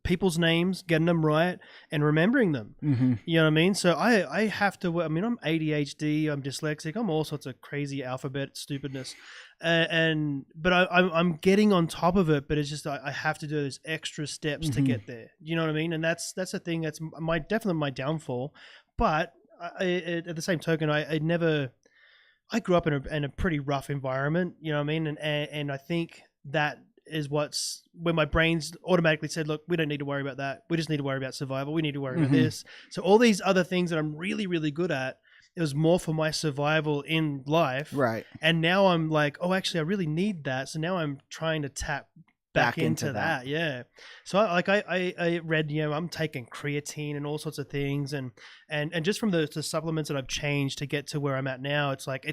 people's names, getting them right and remembering them. Mm-hmm. You know what I mean? So I have to, I'm ADHD, I'm dyslexic, I'm all sorts of crazy alphabet stupidness. But I'm getting on top of it, but it's just, I have to do those extra steps to get there. You know what I mean? And that's the thing that's definitely my downfall. But at the same token, I grew up in a pretty rough environment, you know what I mean? And I think that is when my brain's automatically said, look, we don't need to worry about that. We just need to worry about survival. We need to worry about this. So all these other things that I'm really, really good at, it was more for my survival in life. Right. And now I'm like, oh, actually, I really need that. So now I'm trying to tap back into that. Yeah. So I read, I'm taking creatine and all sorts of things. And just from the supplements that I've changed to get to where I'm at now, it's like,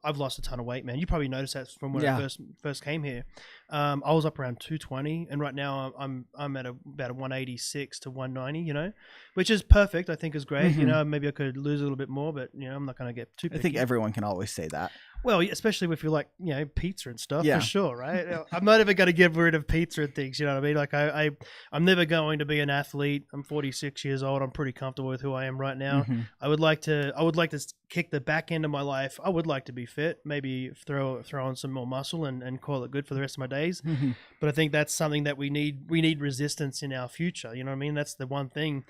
I've lost a ton of weight, man. You probably noticed that from when I first came here. I was up around 220, and right now I'm at about a 186 to 190, which is perfect. I think is great. Maybe I could lose a little bit more, but I'm not going to get too picky. I think everyone can always say that. Well, especially if you like, pizza and stuff, for sure, right? I'm not ever going to get rid of pizza and things, you know what I mean? Like I'm never going to be an athlete. I'm 46 years old. I'm pretty comfortable with who I am right now. I would like to kick the back end of my life. I would like to be fit, maybe throw on some more muscle and call it good for the rest of my days. But I think that's something that we need resistance in our future. You know what I mean? That's the one thing.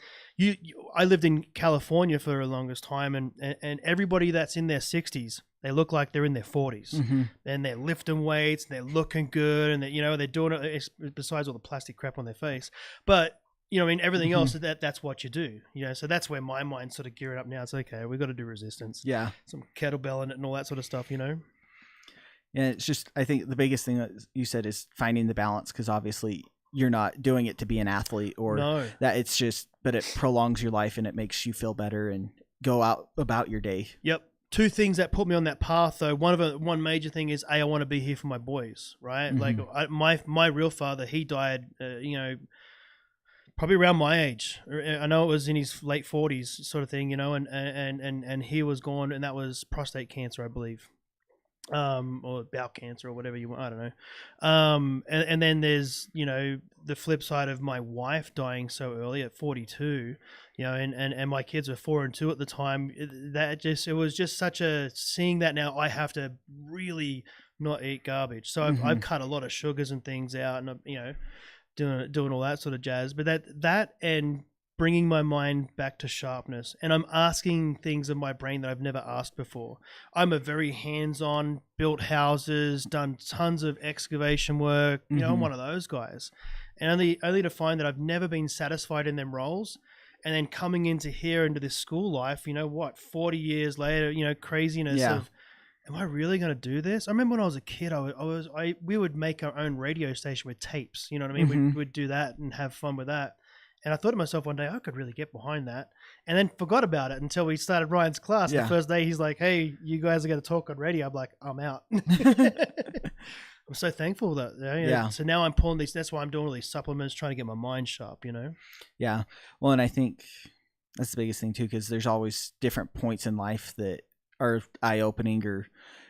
I lived in California for the longest time, and everybody that's in their 60s, they look like they're in their 40s, and they're lifting weights, and they're looking good, and they're doing it besides all the plastic crap on their face. But everything else, that's what you do. So that's where my mind's sort of gearing up now. It's okay, we got to do resistance. Yeah, some kettlebell in it and all that sort of stuff. Yeah, it's just, I think the biggest thing that you said is finding the balance, because obviously you're not doing it to be an athlete or that. It's just, but it prolongs your life and it makes you feel better and go out about your day. Yep. Two things that put me on that path, though. One major thing is, I want to be here for my boys, right? Like my real father, he died, probably around my age. I know it was in his late 40s, sort of thing, and he was gone, and that was prostate cancer, I believe. or bowel cancer or whatever you want. I don't know. And then there's, the flip side of my wife dying so early at 42, and my kids were 4 and 2 at the time. It was just such a, seeing that now I have to really not eat garbage. So I've cut a lot of sugars and things out, and doing all that sort of jazz. But that and bringing my mind back to sharpness, and I'm asking things of my brain that I've never asked before. I'm a very hands-on, built houses, done tons of excavation work. I'm one of those guys, and only to find that I've never been satisfied in them roles. And then coming into this school life, 40 years later, craziness of, am I really going to do this? I remember when I was a kid, we would make our own radio station with tapes. You know what I mean? We'd do that and have fun with that. And I thought to myself one day, I could really get behind that. And then forgot about it until we started Ryan's class. The first day, he's like, hey, you guys are going to talk on radio. I'm like, I'm out. I'm so thankful that, So now I'm pulling these, that's why I'm doing all these supplements, trying to get my mind sharp, Yeah. Well, and I think that's the biggest thing too, because there's always different points in life that are eye-opening or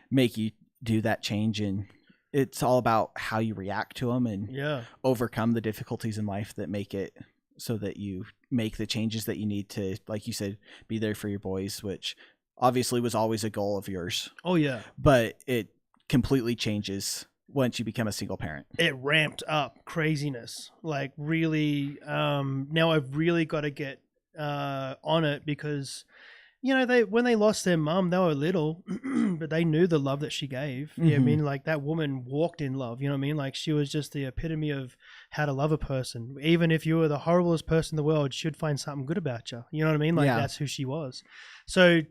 make you do that change. And it's all about how you react to them and overcome the difficulties in life that make it so that you make the changes that you need to, like you said, be there for your boys, which obviously was always a goal of yours. Oh, yeah. But it completely changes once you become a single parent. It ramped up craziness. Like really, now I've really got to get on it because, when they lost their mum, they were little, but they knew the love that she gave. You know what I mean? Like that woman walked in love, you know what I mean? Like she was just the epitome of how to love a person. Even if you were the horriblest person in the world, she'd find something good about you. You know what I mean? Like that's who she was. So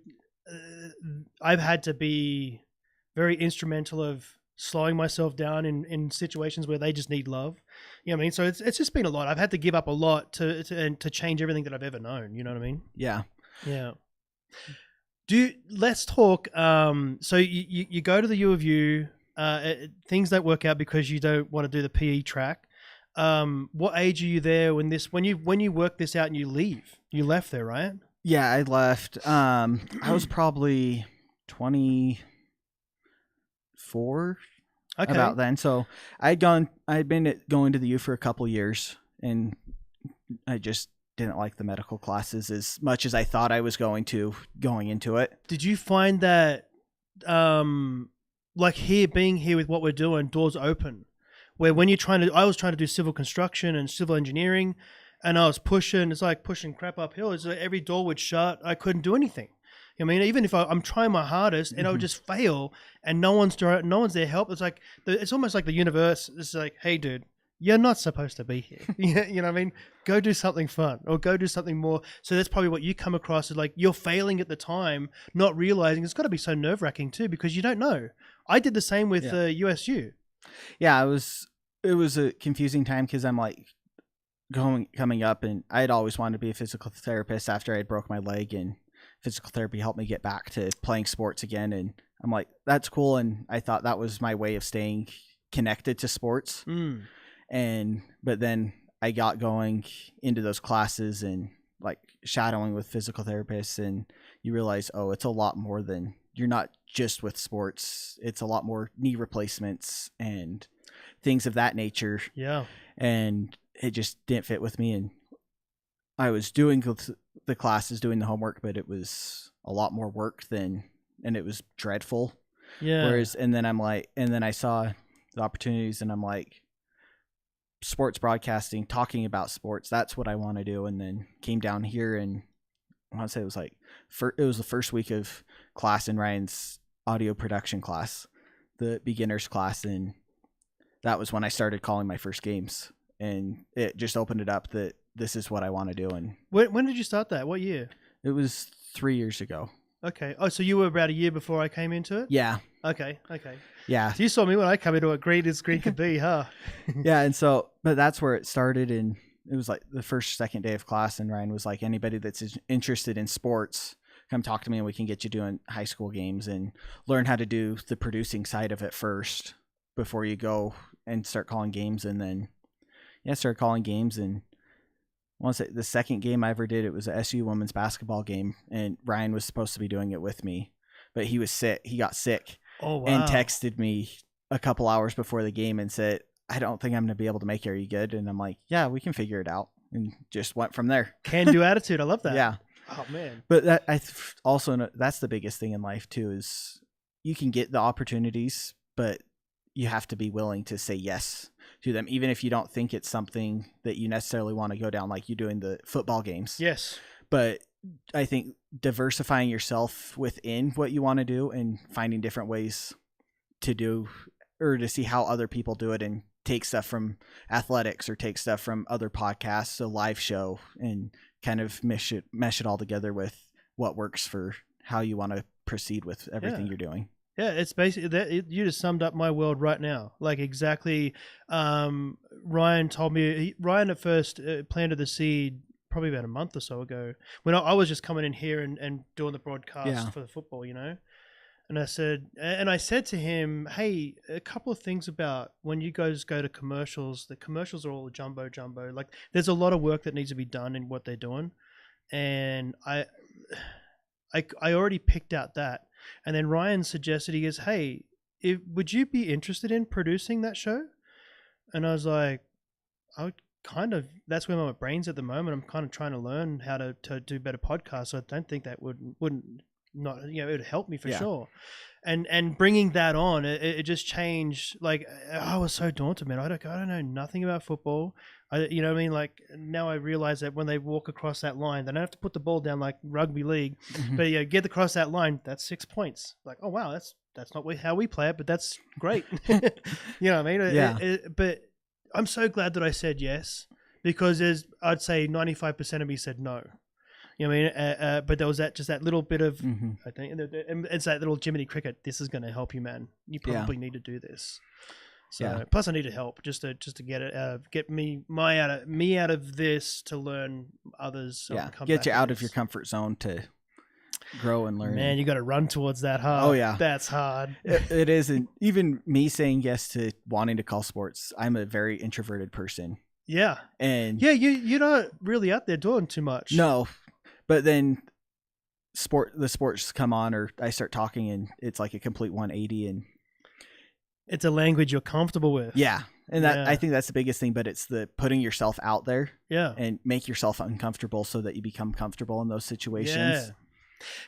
I've had to be very instrumental of slowing myself down in situations where they just need love. You know what I mean? So it's just been a lot. I've had to give up a lot to change everything that I've ever known. You know what I mean? Yeah. Yeah. Let's talk. So you go to the U of U, things don't work out because you don't want to do the PE track. What age are you there when you work this out and you leave? You left there, right? Yeah, I left. I was probably 24 about then. So I'd been going to the U for a couple years, and I just didn't like the medical classes as much as I thought I was going into it. Did you find that, like being here with what we're doing, doors open? Where when I was trying to do civil construction and civil engineering, and I was it's like pushing crap uphill. It's like every door would shut. I couldn't do anything. I mean, even if I'm trying my hardest and I would just fail, and no one's there to help. It's like it's almost like the universe is like, hey, dude, you're not supposed to be here. You know what I mean? Go do something fun or go do something more. So that's probably what you come across is like you're failing at the time, not realizing. It's got to be so nerve-wracking too because you don't know. I did the same with USU. Yeah, it was a confusing time because I'm like coming up, and I'd always wanted to be a physical therapist after I broke my leg, and physical therapy helped me get back to playing sports again. And I'm like, that's cool. And I thought that was my way of staying connected to sports. But then I got going into those classes and like shadowing with physical therapists, and you realize, it's a lot more than, you're not just with sports. It's a lot more knee replacements and things of that nature. Yeah. And it just didn't fit with me. And I was doing the classes, doing the homework, but it was a lot more work and it was dreadful. Yeah. And then I saw the opportunities, and I'm like, sports broadcasting, talking about sports, that's what I want to do. And then came down here, and I want to say it was the first week of class in Ryan's audio production class, the beginners class. And that was when I started calling my first games, and it just opened it up that this is what I want to do. And when did you start that? What year? It was 3 years ago. Okay. Oh, so you were about a year before I came into it? Yeah. Okay. Yeah. So you saw me when I come into it, green as green could be, huh? Yeah. And so, but that's where it started. And it was like the second day of class, and Ryan was like, anybody that's interested in sports, come talk to me and we can get you doing high school games and learn how to do the producing side of it first before you go and start calling games. And then, started calling games. And once the second game I ever did, it was a SU women's basketball game, and Ryan was supposed to be doing it with me, but he was sick. He got sick. Oh, wow. and texted me a couple hours before the game and said, I don't think I'm going to be able to make it. Are you good? And I'm like, yeah, we can figure it out. And just went from there. Can-do attitude. I love that. Yeah. Oh, man. But that also know that's the biggest thing in life too, is you can get the opportunities, but you have to be willing to say yes to them, even if you don't think it's something that you necessarily want to go down, like you doing the football games. Yes. But I think diversifying yourself within what you want to do and finding different ways to do or to see how other people do it, and take stuff from athletics or take stuff from other podcasts, a live show, and kind of mesh it all together with what works for how you want to proceed with everything you're doing. Yeah, it's basically that. You just summed up my world right now, like exactly. Ryan told me. Ryan at first planted the seed probably about a month or so ago, when I was just coming in here and doing the broadcast for the football, you know. And I said to him, hey, a couple of things about when you guys go to commercials. The commercials are all jumbo. Like, there's a lot of work that needs to be done in what they're doing, and I already picked out that. And then Ryan suggested, he goes, hey, would you be interested in producing that show? And I was like, I would kind of, that's where my brain's at the moment. I'm kind of trying to learn how to do better podcasts. So I don't think that wouldn't not, you know, it would help me for sure. And bringing that on, it just changed. Like, I was so daunted, man. I don't know nothing about football. You know what I mean? Like, now I realize that when they walk across that line, they don't have to put the ball down like rugby league, but get across that line, that's 6 points. Like, oh wow, that's not how we play it, but that's great. You know what I mean? Yeah. But I'm so glad that I said yes, because I'd say 95% of me said no. You know what I mean? But there was that little bit of, I think, it's that little Jiminy Cricket. This is going to help you, man. You probably need to do this. So plus I needed help just to get it, get me out of this to learn others. So get you out of your comfort zone to grow and learn. Man, you got to run towards that hard. Oh yeah, that's hard. It is, and even me saying yes to wanting to call sports, I'm a very introverted person. Yeah, and you're not really out there doing too much. No. But then the sports come on, or I start talking, and it's like a complete 180, and it's a language you're comfortable with. Yeah. And that I think that's the biggest thing, but it's the putting yourself out there and make yourself uncomfortable so that you become comfortable in those situations. Yeah.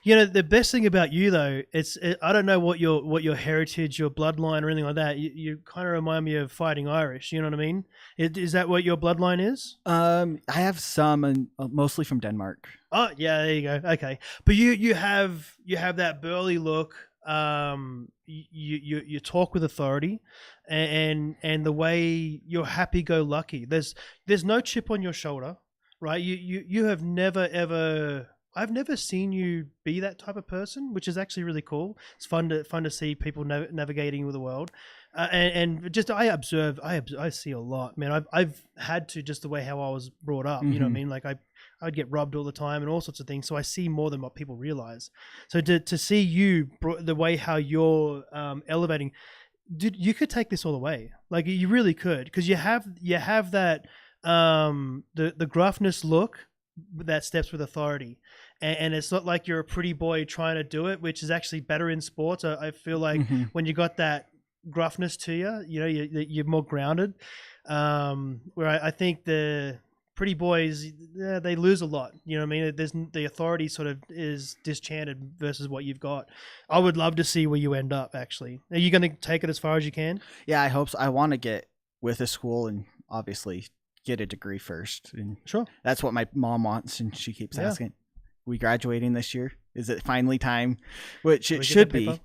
You know, the best thing about you though, I don't know what your heritage, your bloodline or anything like that. You kind of remind me of Fighting Irish. You know what I mean? Is that what your bloodline is? I have some, and mostly from Denmark. Oh yeah, there you go. Okay, but you have that burly look. You talk with authority, and the way you're happy-go-lucky. There's no chip on your shoulder, right? You have never ever. I've never seen you be that type of person, which is actually really cool. It's fun to see people navigating with the world, and just I see a lot, man. I've had to, just the way how I was brought up. You know what I mean? Like I'd get robbed all the time and all sorts of things. So I see more than what people realize. So to see you, the way how you're elevating, dude, you could take this all the way. Like you really could, because you have that the gruffness look that steps with authority. And it's not like you're a pretty boy trying to do it, which is actually better in sports. I feel like when you got that gruffness to you, you know, you're more grounded. Where I think the pretty boys, they lose a lot. You know what I mean? There's the authority sort of is disenchanted versus what you've got. I would love to see where you end up, actually. Are you going to take it as far as you can? Yeah, I hope so. I want to get with a school and obviously get a degree first. And sure. That's what my mom wants, and she keeps asking, we graduating this year? Is it finally time? Which it should be.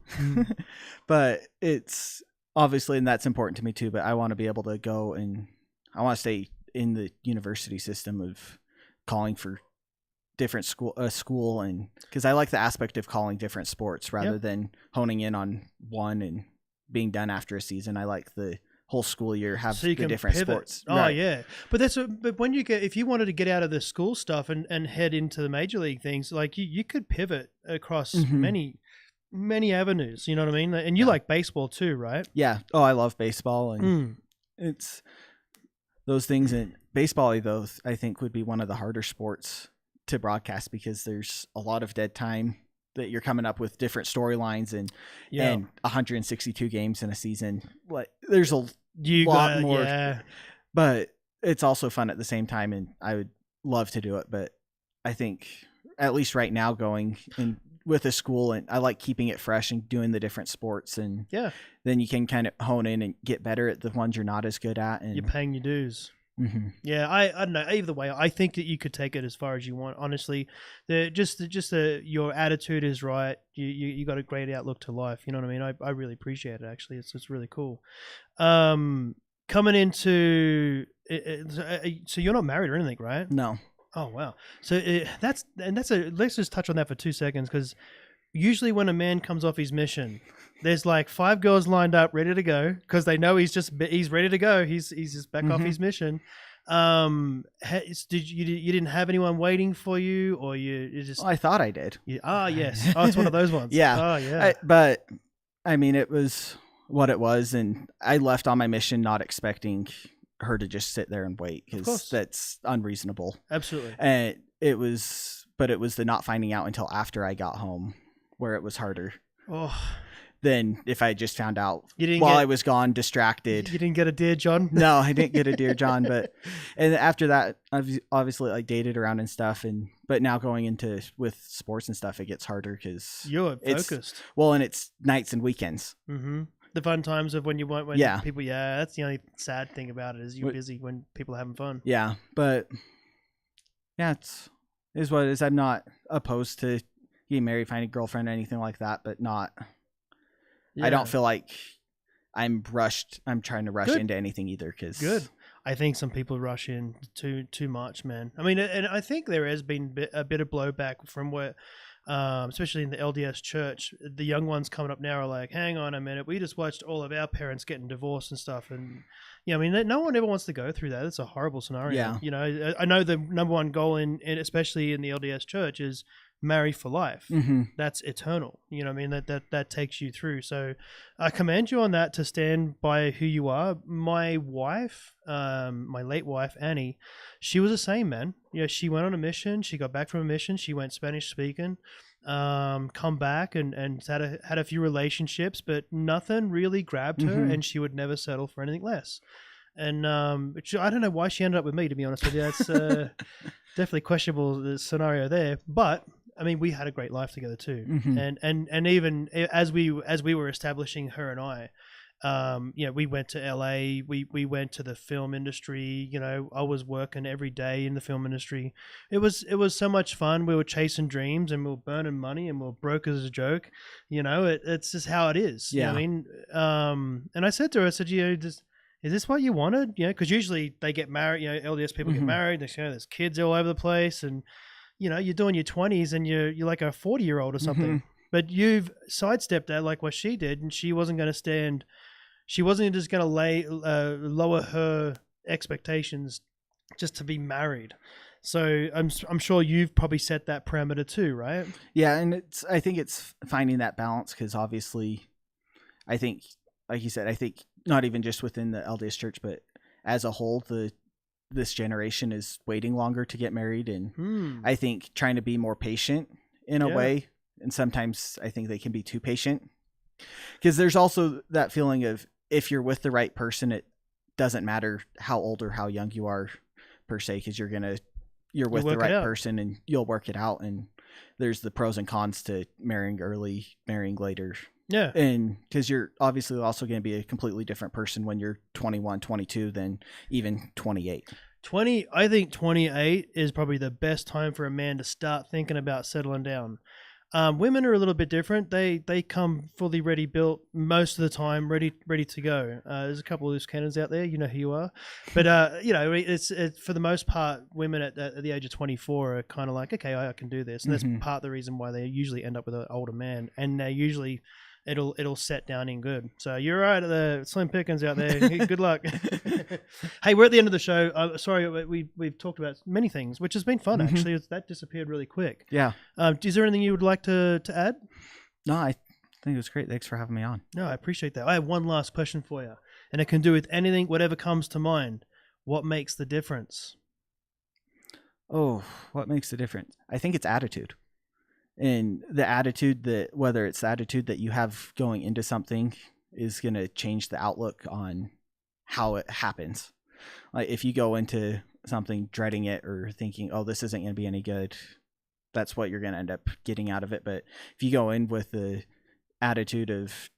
But it's obviously, and that's important to me too, but I want to be able to go, and I want to stay in the university system of calling for different school, and because I like the aspect of calling different sports rather than honing in on one and being done after a season. I like the whole school year have the different pivot. Sports. Oh right. Yeah, but but when if you wanted to get out of the school stuff and head into the major league things, like you could pivot across many avenues. You know what I mean? And you like baseball too, right? Yeah. Oh, I love baseball, and it's those things. And baseball, though, I think would be one of the harder sports to broadcast because there's a lot of dead time that you're coming up with different storylines and 162 games in a season. Like there's a lot more, but it's also fun at the same time. And I would love to do it, but I think at least right now going in with a school, and I like keeping it fresh and doing the different sports, and then you can kind of hone in and get better at the ones you're not as good at. And you're paying your dues. Yeah, I don't know. Either way, I think that you could take it as far as you want. Honestly, your attitude is right. You got a great outlook to life. You know what I mean? I really appreciate it. Actually, it's really cool. Coming into so you're not married or anything, right? No. Oh wow. So let's just touch on that for 2 seconds, because usually when a man comes off his mission, there's like 5 girls lined up ready to go because they know he's ready to go. He's just back off his mission. You didn't have anyone waiting for you, or you just? I thought I did. Yes. Oh, it's one of those ones. Yeah. Oh yeah. But I mean, it was what it was, and I left on my mission not expecting her to just sit there and wait, because that's unreasonable. Absolutely. And it was the not finding out until after I got home where it was harder. Than if I just found out while I was gone, distracted. You didn't get a Dear John? No, I didn't get a Dear John, and after that, I've obviously like dated around and stuff, but now going into with sports and stuff, it gets harder because you're focused. And it's nights and weekends. Mm-hmm. The fun times of when people, that's the only sad thing about it, is you're busy when people are having fun. Yeah, but yeah, it is what it is. I'm not opposed to getting married, finding a girlfriend, or anything like that, but not. Yeah. I don't feel like I'm rushed. I'm trying to rush into anything either. Good. I think some people rush in too much, man. I mean, and I think there has been a bit of blowback from where, especially in the LDS church, the young ones coming up now are like, hang on a minute, we just watched all of our parents getting divorced and stuff. And, I mean, no one ever wants to go through that. It's a horrible scenario. Yeah. I know the number one goal especially in the LDS church, is marry for life. That's eternal. You know what I mean? That takes you through. So I commend you on that, to stand by who you are. My wife, my late wife, Annie, she was the same, man. She went on a mission. She got back from a mission. She went Spanish speaking, come back and had a few relationships, but nothing really grabbed her, and she would never settle for anything less. And I don't know why she ended up with me, to be honest with you. That's definitely questionable scenario there. But I mean, we had a great life together too. And even as we were establishing her and I, we went to LA, we went to the film industry. I was working every day in the film industry. It was so much fun. We were chasing dreams, and we were burning money, and we were broke as a joke. It's just how it is. Yeah. You know what I mean? And I said to her, is this what you wanted? Because usually they get married. LDS people get married. There's kids all over the place, and you're doing your 20s, and you're like a 40-year-old or something. But you've sidestepped that, like what she did, and she wasn't going to stand. She wasn't just going to lower her expectations just to be married. So I'm sure you've probably set that parameter too, right? Yeah, and I think it's finding that balance, because obviously, I think, like you said, I think not even just within the LDS church, but as a whole, this generation is waiting longer to get married, and I think trying to be more patient in a way, and sometimes I think they can be too patient, because there's also that feeling of, if you're with the right person, it doesn't matter how old or how young you are per se, because you're with the right person, and you'll work it out. And there's the pros and cons to marrying early, marrying later. Yeah. And because you're obviously also going to be a completely different person when you're 21, 22 than even 28. I think 28 is probably the best time for a man to start thinking about settling down. Women are a little bit different. They come fully ready built most of the time, ready to go. There's a couple of loose cannons out there. You know who you are. But, it's for the most part, women at the age of 24 are kind of like, okay, I can do this. And that's part of the reason why they usually end up with an older man. And they usually... It'll set down in good. So you're right, the slim pickings out there. Good luck. Hey, we're at the end of the show. Sorry, we've talked about many things, which has been fun actually. That disappeared really quick. Yeah. Is there anything you would like to add? No, I think it was great. Thanks for having me on. No, I appreciate that. I have one last question for you, and it can do with anything, whatever comes to mind. What makes the difference? Oh, what makes the difference? I think it's attitude. And the attitude that, whether it's the attitude that you have going into something, is going to change the outlook on how it happens. Like if you go into something dreading it or thinking, oh, this isn't going to be any good, that's what you're going to end up getting out of it. But if you go in with the attitude of,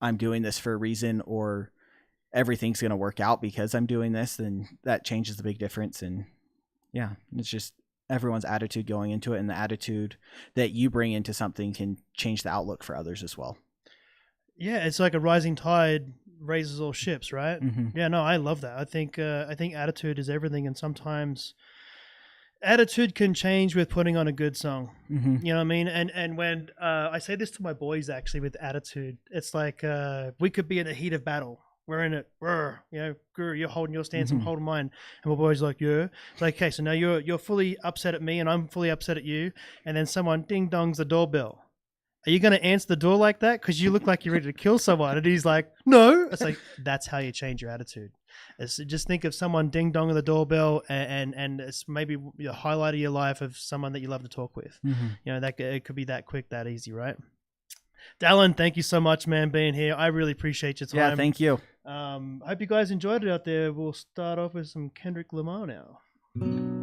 I'm doing this for a reason, or everything's going to work out because I'm doing this, then that changes the big difference. And yeah, it's just everyone's attitude going into it, and the attitude that you bring into something can change the outlook for others as well. Yeah, it's like a rising tide raises all ships, right? Mm-hmm. Yeah, no, I love that. I think attitude is everything, and sometimes attitude can change with putting on a good song. Mm-hmm. You know what I mean? And when I say this to my boys, actually, with attitude, it's like we could be in the heat of battle. We're in it. You're holding your stance, I'm holding mine. And my boy's like, yeah. It's like, okay, so now you're fully upset at me, and I'm fully upset at you. And then someone ding dongs the doorbell. Are you going to answer the door like that? Because you look like you're ready to kill someone. And he's like, no. It's like, that's how you change your attitude. Just think of someone ding dong the doorbell, and it's maybe the highlight of your life of someone that you love to talk with. Mm-hmm. You know, that it could be that quick, that easy, right? Dallin, thank you so much, man, being here. I really appreciate your time. Yeah, thank you. Hope you guys enjoyed it out there. We'll start off with some Kendrick Lamar now.